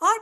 اور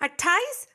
28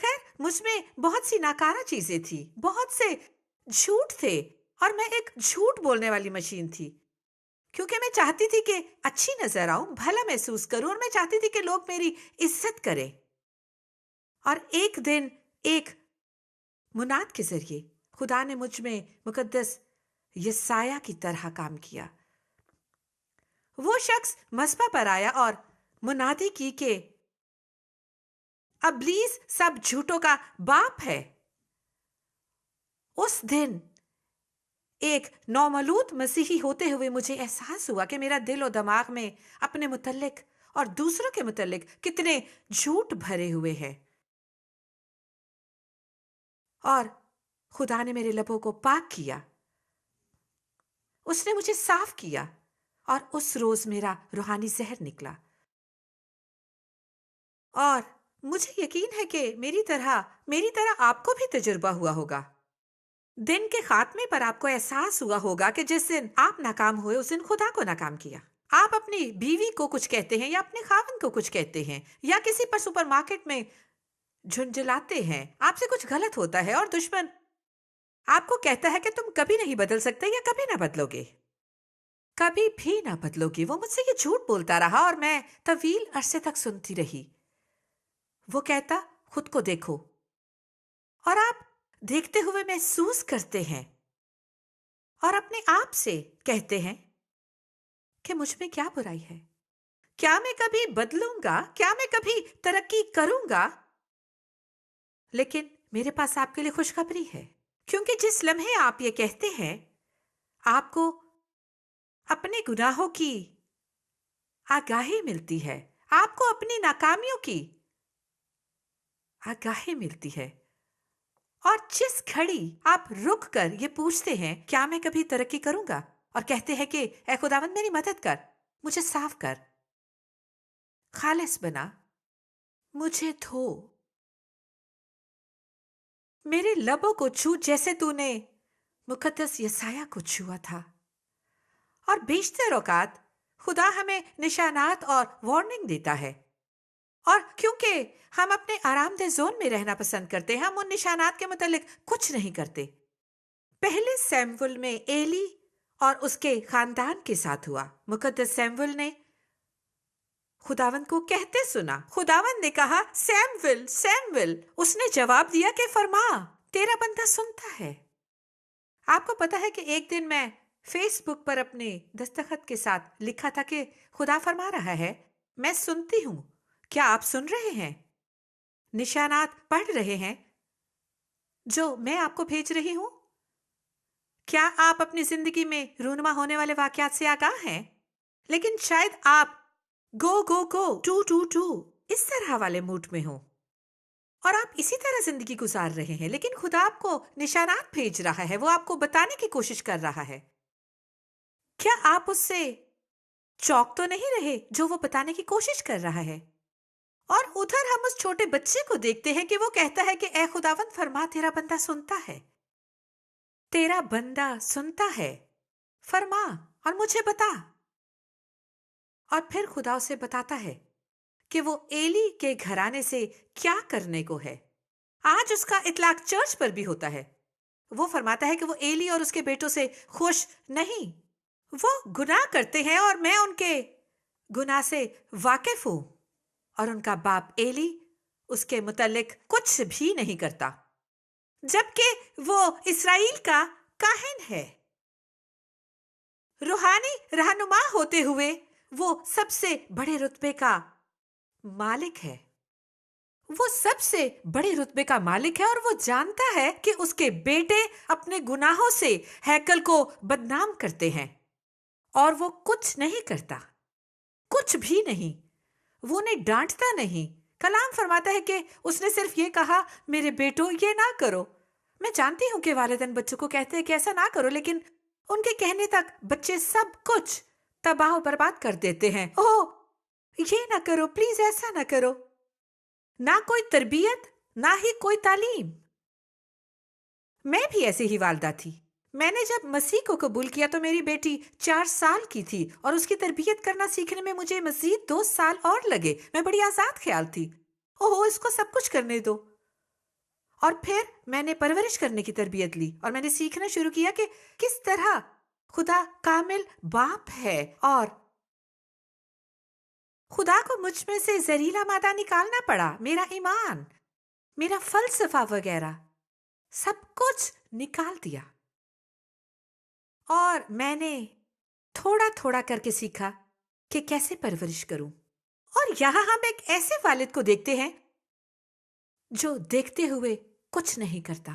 خیر مجھ میں بہت سی ناکارہ چیزیں تھی، بہت سے جھوٹ تھے، اور میں ایک جھوٹ بولنے والی مشین تھی، کیونکہ میں چاہتی تھی کہ اچھی نظر آؤں، بھلا محسوس کروں، اور میں چاہتی تھی کہ لوگ میری عزت کریں۔ اور ایک دن ایک مناد کے ذریعے خدا نے مجھ میں مقدس یسایہ کی طرح کام کیا۔ وہ شخص مذبح پر آیا اور منادی کی کہ ابلیس سب جھوٹوں کا باپ ہے۔ اس دن ایک نومولود مسیحی ہوتے ہوئے مجھے احساس ہوا کہ میرا دل و دماغ میں اپنے متعلق اور دوسروں کے متعلق کتنے جھوٹ بھرے ہوئے ہیں، اور خدا نے میرے لبوں کو پاک کیا، اس نے مجھے صاف کیا، اور اس روز میرا روحانی زہر نکلا۔ اور مجھے یقین ہے کہ میری طرح آپ کو بھی تجربہ ہوا ہوگا۔ دن کے خاتمے پر آپ کو احساس ہوا ہوگا کہ جس دن آپ ناکام ہوئے اس دن خدا کو ناکام کیا۔ آپ اپنی بیوی کو کچھ کہتے ہیں، یا اپنے خاوند کو کچھ کہتے ہیں، یا کسی پر سپر مارکیٹ میں جھنجھلاتے ہیں، آپ سے کچھ غلط ہوتا ہے، اور دشمن آپ کو کہتا ہے کہ تم کبھی نہیں بدل سکتے یا کبھی نہ بدلو گے، کبھی بھی نہ بدلو گے۔ وہ مجھ سے یہ جھوٹ بولتا رہا اور میں طویل عرصے تک سنتی رہی۔ وہ کہتا خود کو دیکھو، اور آپ دیکھتے ہوئے محسوس کرتے ہیں اور اپنے آپ سے کہتے ہیں کہ مجھ میں کیا برائی ہے، کیا میں کبھی بدلوں گا، کیا میں کبھی ترقی کروں گا؟ لیکن میرے پاس آپ کے لیے خوشخبری ہے، کیونکہ جس لمحے آپ یہ کہتے ہیں آپ کو اپنے گناہوں کی آگاہی ملتی ہے، آپ کو اپنی ناکامیوں کی آگاہی ملتی ہے، اور جس گھڑی آپ رک کر یہ پوچھتے ہیں کیا میں کبھی ترقی کروں گا، اور کہتے ہیں کہ اے خداوند میری مدد کر، مجھے صاف کر، خالص بنا، مجھے دھو، میرے لبوں کو چھو جیسے تو نے مقدس یسایہ کو چھوا تھا۔ اور بیشتر اوقات خدا ہمیں نشانات اور وارننگ دیتا ہے، اور کیونکہ ہم اپنے آرام دہ زون میں رہنا پسند کرتے ہیں، ہم ان نشانات کے متعلق کچھ نہیں کرتے۔ پہلے سیموئیل میں ایلی اور اس کے خاندان کے ساتھ ہوا۔ مقدس سیموئیل نے خداوند کو کہتے سنا، خداوند نے کہا سیموئیل سیموئیل، اس نے جواب دیا کہ فرما، تیرا بندہ سنتا ہے۔ آپ کو پتا ہے کہ ایک دن میں فیس بک پر اپنے دستخط کے ساتھ لکھا تھا کہ خدا فرما رہا ہے میں سنتی ہوں، کیا آپ سن رہے ہیں؟ نشانات پڑھ رہے ہیں جو میں آپ کو بھیج رہی ہوں؟ کیا آپ اپنی زندگی میں رونما ہونے والے واقعات سے آگاہ ہیں؟ لیکن شاید آپ گو گو گو ٹو ٹو ٹو اس طرح والے موڈ میں ہوں، اور آپ اسی طرح زندگی گزار رہے ہیں، لیکن خدا آپ کو نشانات بھیج رہا ہے، وہ آپ کو بتانے کی کوشش کر رہا ہے۔ کیا آپ اس سے چوک تو نہیں رہے جو وہ بتانے کی کوشش کر رہا ہے؟ اور ادھر ہم اس چھوٹے بچے کو دیکھتے ہیں کہ وہ کہتا ہے کہ اے خداوند فرما، تیرا بندہ سنتا ہے، تیرا بندہ سنتا ہے، فرما اور مجھے بتا۔ اور پھر خدا اسے بتاتا ہے کہ وہ ایلی کے گھرانے سے کیا کرنے کو ہے۔ آج اس کا اطلاق چرچ پر بھی ہوتا ہے۔ وہ فرماتا ہے کہ وہ ایلی اور اس کے بیٹوں سے خوش نہیں، وہ گناہ کرتے ہیں اور میں ان کے گناہ سے واقف ہوں، اور ان کا باپ ایلی اس کے متعلق کچھ بھی نہیں کرتا، جبکہ وہ اسرائیل کا کاہن ہے۔ روحانی رہنما ہوتے ہوئے وہ سب سے بڑے رتبے کا مالک ہے، وہ سب سے بڑے رتبے کا مالک ہے، اور وہ جانتا ہے کہ اس کے بیٹے اپنے گناہوں سے ہیکل کو بدنام کرتے ہیں، اور وہ کچھ نہیں کرتا، کچھ بھی نہیں، وہ انہیں ڈانٹتا نہیں۔ کلام فرماتا ہے کہ اس نے صرف یہ کہا میرے بیٹوں یہ نہ کرو۔ میں جانتی ہوں کہ والدین بچوں کو کہتے ہیں کہ ایسا نہ کرو، لیکن ان کے کہنے تک بچے سب کچھ تباہ و برباد کر دیتے ہیں۔ اوہ یہ نہ کرو، پلیز ایسا نہ کرو۔ نہ کوئی تربیت، نہ ہی کوئی تعلیم۔ میں بھی ایسی ہی والدہ تھی۔ میں نے جب مسیح کو قبول کیا تو میری بیٹی 4 سال کی تھی، اور اس کی تربیت کرنا سیکھنے میں مجھے مزید 2 سال اور لگے۔ میں بڑی آزاد خیال تھی، اوہ اس کو سب کچھ کرنے دو۔ اور پھر میں نے پرورش کرنے کی تربیت لی اور میں نے سیکھنا شروع کیا کہ کس طرح خدا کامل باپ ہے اور خدا کو مجھ میں سے زہریلا مادہ نکالنا پڑا. میرا ایمان، میرا فلسفہ وغیرہ سب کچھ نکال دیا اور میں نے تھوڑا تھوڑا کر کے سیکھا کہ کیسے پرورش کروں. اور یہاں ہم ایک ایسے والد کو دیکھتے ہیں جو دیکھتے ہوئے کچھ نہیں کرتا.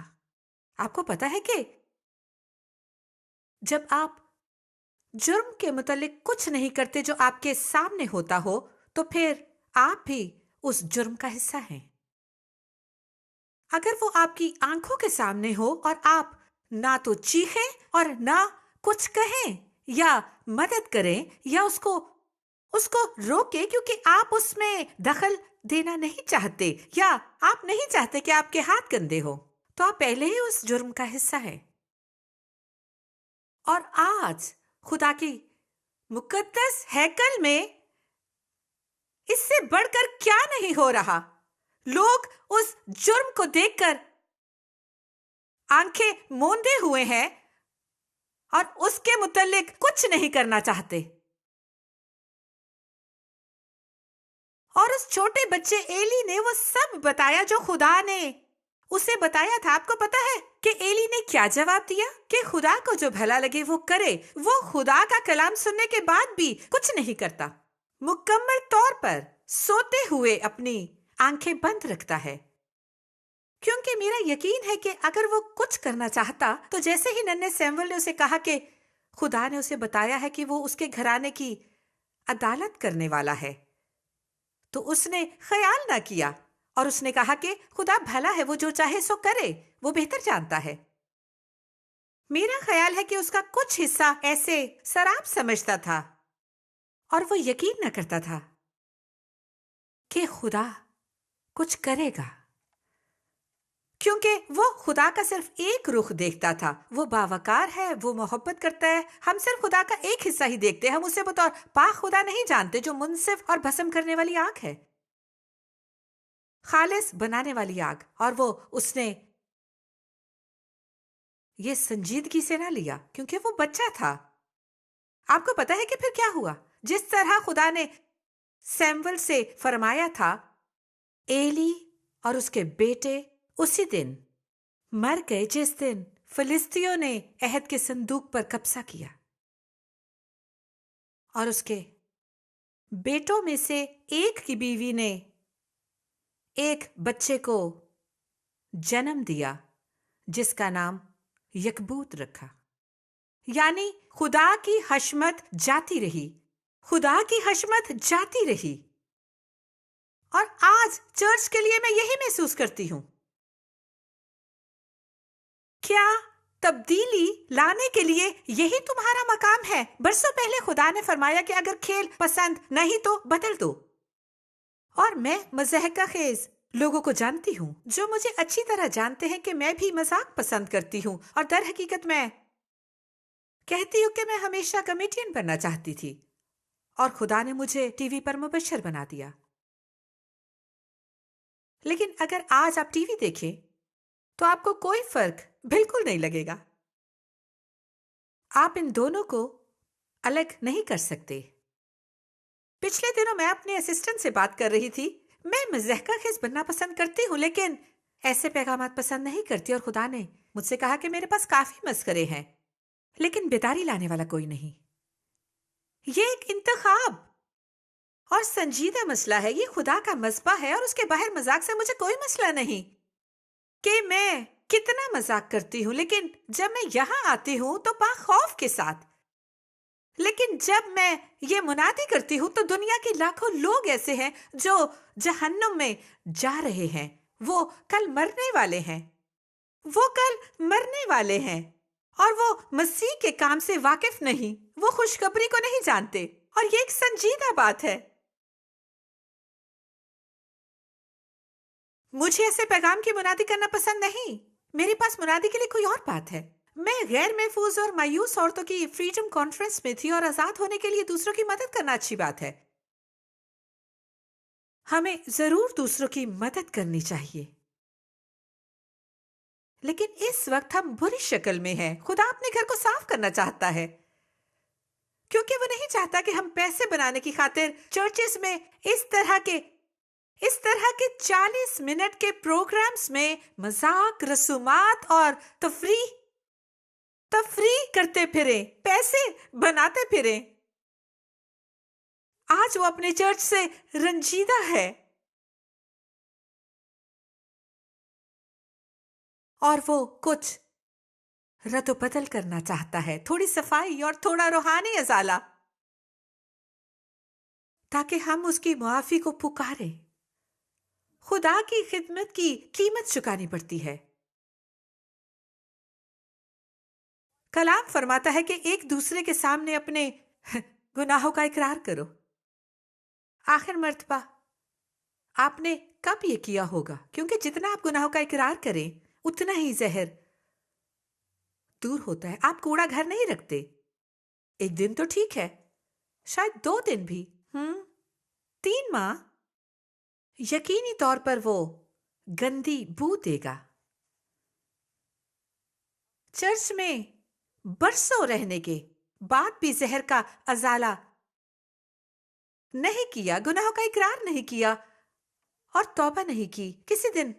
آپ کو پتا ہے کہ جب آپ جرم کے متعلق کچھ نہیں کرتے جو آپ کے سامنے ہوتا ہو تو پھر آپ بھی اس جرم کا حصہ ہیں. اگر وہ آپ کی آنکھوں کے سامنے ہو اور آپ نہ تو چیخیں اور نہ کچھ کہیں یا مدد کریں یا اس کو روکے کیونکہ آپ اس میں دخل دینا نہیں چاہتے یا آپ نہیں چاہتے کہ آپ کے ہاتھ گندے ہو، تو آپ پہلے ہی اس جرم کا حصہ ہیں. اور آج خدا کی مقدس ہیکل میں اس سے بڑھ کر کیا نہیں ہو رہا. لوگ اس جرم کو دیکھ کر آنکھیں موندے ہوئے ہیں اور اس کے متعلق کچھ نہیں کرنا چاہتے. اور اس چھوٹے بچے ایلی نے وہ سب بتایا جو خدا نے اسے بتایا تھا. آپ کو پتا ہے کہ ایلی نے کیا جواب دیا؟ کہ خدا کو جو بھلا لگے وہ کرے. وہ خدا کا کلام سننے کے بعد بھی کچھ نہیں کرتا، مکمل طور پر سوتے ہوئے اپنی آنکھیں بند رکھتا ہے. کیونکہ میرا یقین ہے کہ اگر وہ کچھ کرنا چاہتا تو جیسے ہی ننھے سیموئل نے اسے کہا کہ خدا نے اسے بتایا ہے کہ وہ اس کے گھرانے کی عدالت کرنے والا ہے، تو اس نے خیال نہ کیا اور اس نے کہا کہ خدا بھلا ہے، وہ جو چاہے سو کرے، وہ بہتر جانتا ہے. میرا خیال ہے کہ اس کا کچھ حصہ ایسے سراب سمجھتا تھا اور وہ یقین نہ کرتا تھا کہ خدا کچھ کرے گا، کیونکہ وہ خدا کا صرف ایک رخ دیکھتا تھا. وہ باوقار ہے، وہ محبت کرتا ہے. ہم صرف خدا کا ایک حصہ ہی دیکھتے ہیں. ہم اسے بطور پاک خدا نہیں جانتے جو منصف اور بھسم کرنے والی آگ ہے، خالص بنانے والی آگ. اور وہ اس نے یہ سنجیدگی سے نہ لیا کیونکہ وہ بچہ تھا. آپ کو پتا ہے کہ پھر کیا ہوا؟ جس طرح خدا نے سیموئل سے فرمایا تھا، ایلی اور اس کے بیٹے اسی دن مر گئے جس دن فلسطینیوں نے عہد کے صندوق پر قبضہ کیا. اور اس کے بیٹوں میں سے ایک کی بیوی نے ایک بچے کو جنم دیا جس کا نام یکبوت رکھا. یعنی خدا کی حشمت جاتی رہی، خدا کی حشمت جاتی رہی. اور آج چرچ کے لیے میں یہی محسوس کرتی ہوں. کیا تبدیلی لانے کے لیے یہی تمہارا مقام ہے؟ برسوں پہلے خدا نے فرمایا کہ اگر کھیل پسند نہیں تو بدل دو. اور میں مضحکہ خیز لوگوں کو جانتی ہوں جو مجھے اچھی طرح جانتے ہیں کہ میں بھی مذاق پسند کرتی ہوں، اور در حقیقت میں کہتی ہوں کہ میں ہمیشہ کمیڈین بننا چاہتی تھی اور خدا نے مجھے ٹی وی پر مبشر بنا دیا. لیکن اگر آج آپ ٹی وی دیکھیں تو آپ کو کوئی فرق بالکل نہیں لگے گا. آپ ان دونوں کو الگ نہیں کر سکتے. پچھلے دنوں میں اپنے اسسٹنٹ سے بات کر رہی تھی. میں مضحکہ خیز بننا پسند کرتی ہوں لیکن ایسے پیغامات پسند نہیں کرتی، اور خدا نے مجھ سے کہا کہ میرے پاس کافی مسخرے ہیں لیکن بیداری لانے والا کوئی نہیں. یہ ایک انتخاب اور سنجیدہ مسئلہ ہے. یہ خدا کا مذبح ہے اور اس کے باہر مذاق سے مجھے کوئی مسئلہ نہیں کہ میں کتنا مذاق کرتی ہوں. لیکن جب میں یہاں آتی ہوں تو خوف کے ساتھ، لیکن جب میں یہ منادی کرتی ہوں تو دنیا کے لاکھوں لوگ ایسے ہیں جو جہنم میں جا رہے ہیں. وہ کل مرنے والے ہیں، وہ کل مرنے والے ہیں، اور وہ مسیح کے کام سے واقف نہیں، وہ خوشخبری کو نہیں جانتے. اور یہ ایک سنجیدہ بات ہے. مجھے ایسے پیغام کی منادی کرنا پسند نہیں. میرے پاس منادی کے لیے کوئی اور بات ہے. میں غیر محفوظ اور مایوس عورتوں کی فریڈم کانفرنس میں تھی، اور آزاد ہونے کے لیے دوسروں کی مدد کرنا اچھی بات ہے. ہمیں ضرور دوسروں کی مدد کرنی چاہیے. لیکن اس وقت ہم بری شکل میں ہیں. خدا اپنے گھر کو صاف کرنا چاہتا ہے کیونکہ وہ نہیں چاہتا کہ ہم پیسے بنانے کی خاطر چرچز میں اس طرح کے 40 منٹ کے پروگرامز میں مذاق، رسومات اور تفریح کرتے پھریں، پیسے بناتے پھریں. آج وہ اپنے چرچ سے رنجیدہ ہے اور وہ کچھ رد و بدل کرنا چاہتا ہے، تھوڑی صفائی اور تھوڑا روحانی ازالہ، تاکہ ہم اس کی معافی کو پکاریں. خدا کی خدمت کی قیمت چکانی پڑتی ہے. کلام فرماتا ہے کہ ایک دوسرے کے سامنے اپنے گناہوں کا اقرار کرو. آخر مرتبہ آپ نے کب یہ کیا ہوگا؟ کیونکہ جتنا آپ گناہوں کا اقرار کریں اتنا ہی زہر دور ہوتا ہے. آپ کوڑا گھر نہیں رکھتے. ایک دن تو ٹھیک ہے، شاید 2 دن بھی، 3 ماہ، یقینی طور پر وہ گندی بو دے گا. چرچ میں برسوں رہنے کے بعد بھی زہر کا ازالہ نہیں کیا، گناہوں کا اقرار نہیں کیا اور توبہ نہیں کی. کسی دن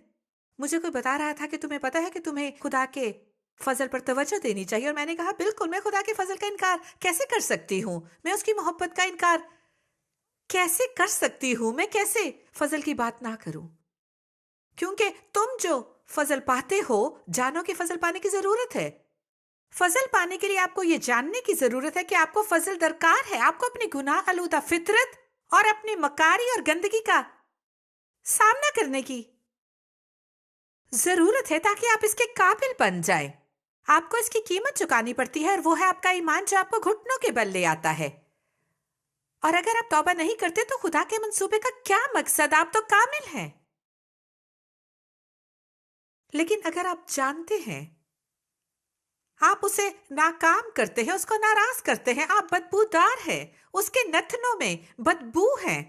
مجھے کوئی بتا رہا تھا کہ تمہیں پتا ہے کہ تمہیں خدا کے فضل پر توجہ دینی چاہیے، اور میں نے کہا بالکل، میں خدا کے فضل کا انکار کیسے کر سکتی ہوں؟ میں اس کی محبت کا انکار کیسے کر سکتی ہوں؟ میں کیسے فضل کی بات نہ کروں؟ کیونکہ تم جو فضل پاتے ہو، جانو کہ فضل پانے کی ضرورت ہے. فضل پانے کے لیے آپ کو یہ جاننے کی ضرورت ہے کہ آپ کو فضل درکار ہے. آپ کو اپنی گناہ آلودہ فطرت اور اپنی مکاری اور گندگی کا سامنا کرنے کی ضرورت ہے تاکہ آپ اس کے قابل بن جائیں. آپ کو اس کی قیمت چکانی پڑتی ہے، اور وہ ہے آپ کا ایمان جو آپ کو گھٹنوں کے بل لے آتا ہے. اور اگر آپ توبہ نہیں کرتے تو خدا کے منصوبے کا کیا مقصد؟ آپ تو کامل ہیں. لیکن اگر آپ جانتے ہیں آپ اسے ناکام کرتے ہیں، اس کو ناراض کرتے ہیں، آپ بدبودار ہیں، اس کے نتنوں میں بدبو ہیں،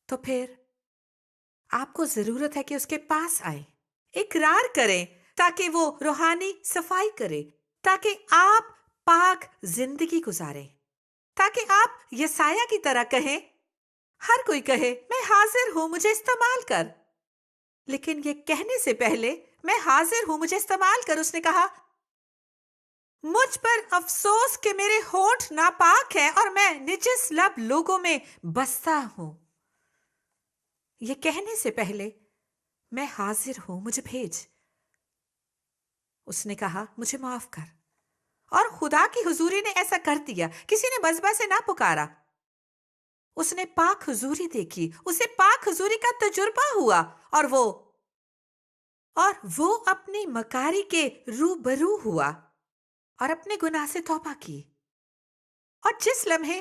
تو پھر آپ کو ضرورت ہے کہ اس کے پاس آئیں، اقرار کریں تاکہ وہ روحانی صفائی کرے، تاکہ آپ پاک زندگی گزاریں، تاکہ آپ یسایہ کی طرح کہیں، ہر کوئی کہے میں حاضر ہوں، مجھے استعمال کر. لیکن یہ کہنے سے پہلے میں حاضر ہوں، مجھے استعمال کر، اس نے کہا مجھ پر افسوس کہ میرے ہونٹ ناپاک ہیں اور میں نجس لب لوگوں میں بستا ہوں. یہ کہنے سے پہلے میں حاضر ہوں، مجھے بھیج. اس نے کہا مجھے معاف کر، اور خدا کی حضوری نے ایسا کر دیا. کسی نے بزبا سے نہ پکارا، اس نے پاک حضوری دیکھی، اسے پاک حضوری کا تجربہ ہوا، اور وہ اپنی مکاری کے روبرو ہوا اور اپنے گناہ سے توبہ کی. اور جس لمحے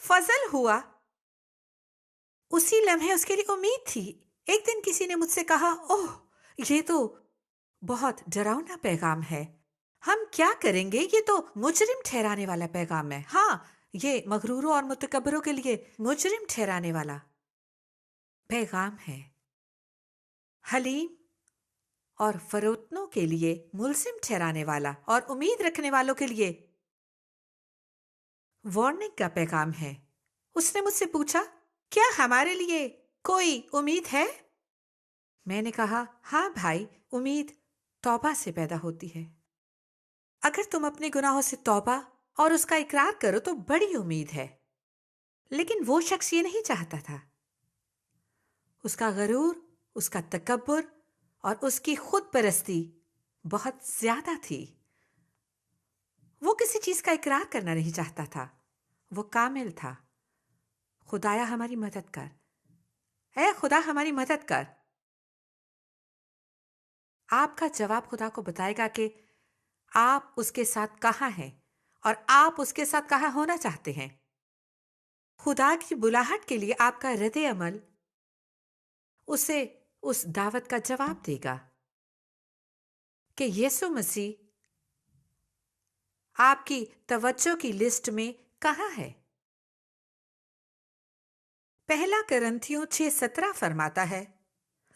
فضل ہوا اسی لمحے اس کے لیے امید تھی. ایک دن کسی نے مجھ سے کہا اوہ یہ تو بہت ڈراؤنا پیغام ہے، ہم کیا کریں گے؟ یہ تو مجرم ٹھہرانے والا پیغام ہے. ہاں، یہ مغروروں اور متکبروں کے لیے مجرم ٹھہرانے والا پیغام ہے، حلیم اور فروتنوں کے لیے ملزم ٹھہرانے والا، اور امید رکھنے والوں کے لیے وارننگ کا پیغام ہے. اس نے مجھ سے پوچھا کیا ہمارے لیے کوئی امید ہے؟ میں نے کہا ہاں بھائی، امید توبہ سے پیدا ہوتی ہے. اگر تم اپنے گناہوں سے توبہ اور اس کا اقرار کرو تو بڑی امید ہے. لیکن وہ شخص یہ نہیں چاہتا تھا. اس کا غرور، اس کا تکبر اور اس کی خود پرستی بہت زیادہ تھی. وہ کسی چیز کا اقرار کرنا نہیں چاہتا تھا. وہ کامل تھا. خدایا ہماری مدد کر، اے خدا ہماری مدد کر. آپ کا جواب خدا کو بتائے گا کہ آپ اس کے ساتھ کہاں ہیں اور آپ اس کے ساتھ کہاں ہونا چاہتے ہیں. خدا کی بلاہٹ کے لیے آپ کا رد عمل اسے اس دعوت کا جواب دے گا کہ یسوع مسیح آپ کی توجہ کی لسٹ میں کہاں ہے. پہلا کرنتھیوں 6:17 فرماتا ہے